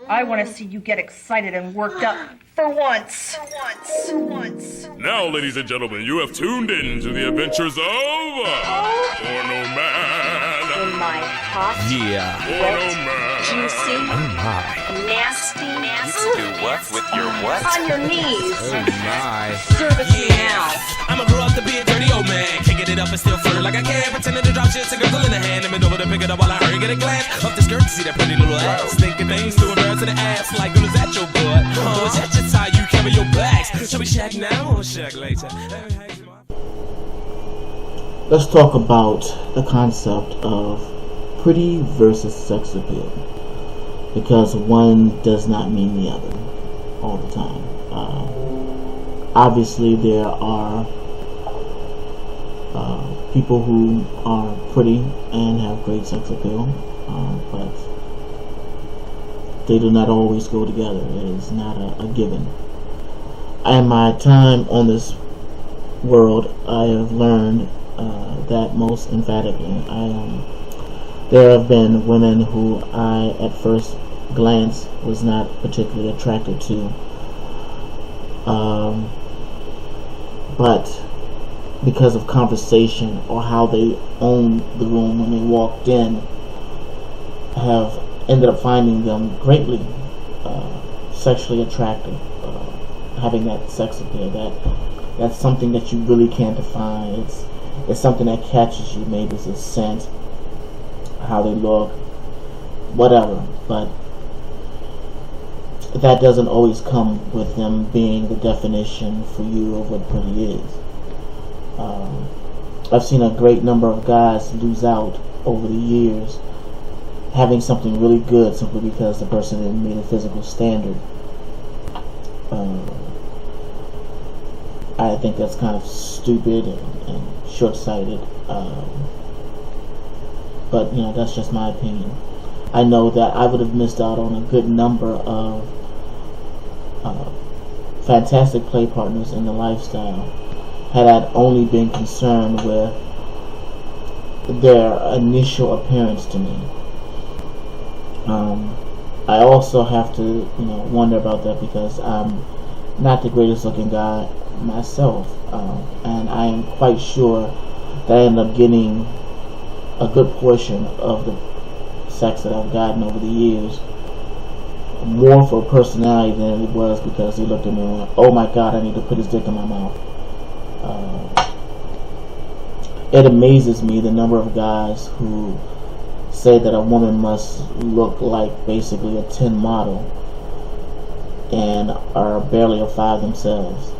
I want to see you get excited and worked up for once. Now, ladies and gentlemen, you have tuned in to the adventures of Porno Man. In my hot, wet, juicy, nasty. Do what with your what? On your knees. Oh my. Service me now. I'ma grow up to be a dirty old man. Can't get it up and still flirt like I can. Pretending to drop shit to girl in the hand. And bend over to pick it up while I hurry get a glance up the skirt to see that pretty little ass. Thinking things to embarrass to the ass. Like, girl, is that your butt? Or is that just how you carry your bags? Shall we shag now or shag later? Let's talk about the concept of pretty versus sex appeal, because one does not mean the other all the time. Obviously, there are people who are pretty and have great sex appeal, but they do not always go together. It is not a given. In my time on this world, I have learned that most emphatically. There have been women who I, at first glance, was not particularly attracted to, but because of conversation or how they owned the room when they walked in, have ended up finding them greatly sexually attractive, having that sex appeal. That's something that you really can't define. It's something that catches you. Maybe it's a scent, how they look, whatever, but that doesn't always come with them being the definition for you of what pretty is. I've seen a great number of guys lose out over the years having something really good simply because the person didn't meet a physical standard. I think that's kind of stupid and short-sighted, but that's just my opinion. I know that I would have missed out on a good number of fantastic play partners in the lifestyle had I only been concerned with their initial appearance to me. I also have to wonder about that because I'm not the greatest looking guy myself, and I am quite sure that I end up getting a good portion of the sex that I've gotten over the years more for personality than it was because he looked at me and went, "Oh my God, I need to put his dick in my mouth." It amazes me the number of guys who say that a woman must look like basically a 10 model and are barely a 5 themselves.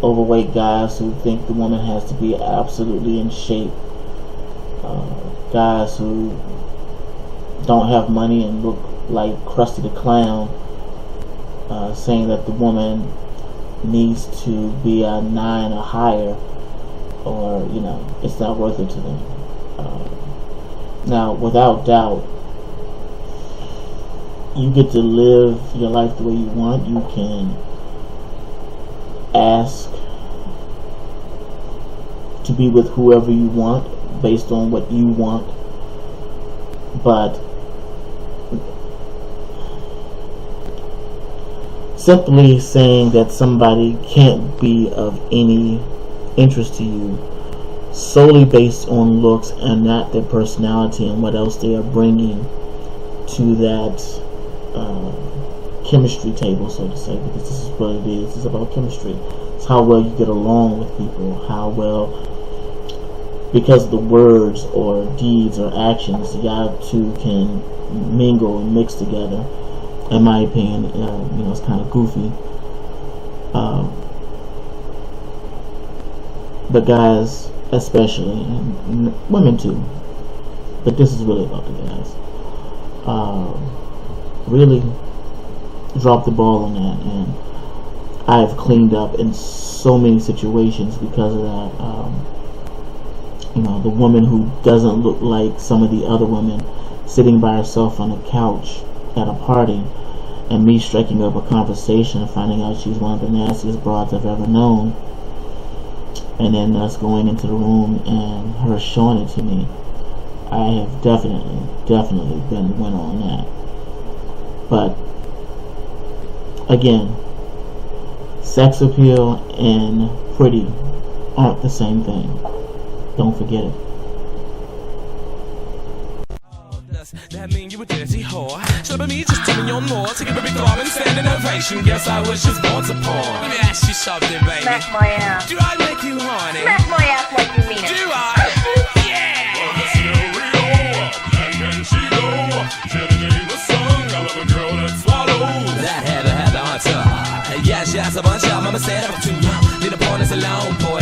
Overweight guys who think the woman has to be absolutely in shape. Guys who don't have money and look like Krusty the Clown, saying that the woman needs to be a 9 or higher, or it's not worth it to them. Now, without doubt, you get to live your life the way you want. You can ask to be with whoever you want based on what you want, but simply saying that somebody can't be of any interest to you solely based on looks and not their personality and what else they are bringing to that chemistry table, so to say, because this is what it is. It's about chemistry. It's how well you get along with people, how well, because of the words or deeds or actions, y'all two can mingle and mix together. In my opinion, it's kind of goofy. But guys, especially, and women too, but this is really about the guys, really dropped the ball on that, and I've cleaned up in so many situations because of that. The woman who doesn't look like some of the other women sitting by herself on a couch at a party, and me striking up a conversation and finding out she's one of the nastiest broads I've ever known, and then us going into the room and her showing it to me. I have definitely been a winner on that. But again, sex appeal and pretty aren't the same thing. Don't forget it. That mean you a dirty whore? Should have been me just telling you more to give a big arm and stand an ovation. Guess I was just born to porn. Let me ask you something, baby. Smack my ass. Do I make you horny? Smack my ass like you mean it. Do I? Yeah! Well, the stereo, and can she go? Should have named the song. I love a girl that swallows. That had the hunter. Yes, a bunch of mama said I'm too young. Need a porn is alone, boy.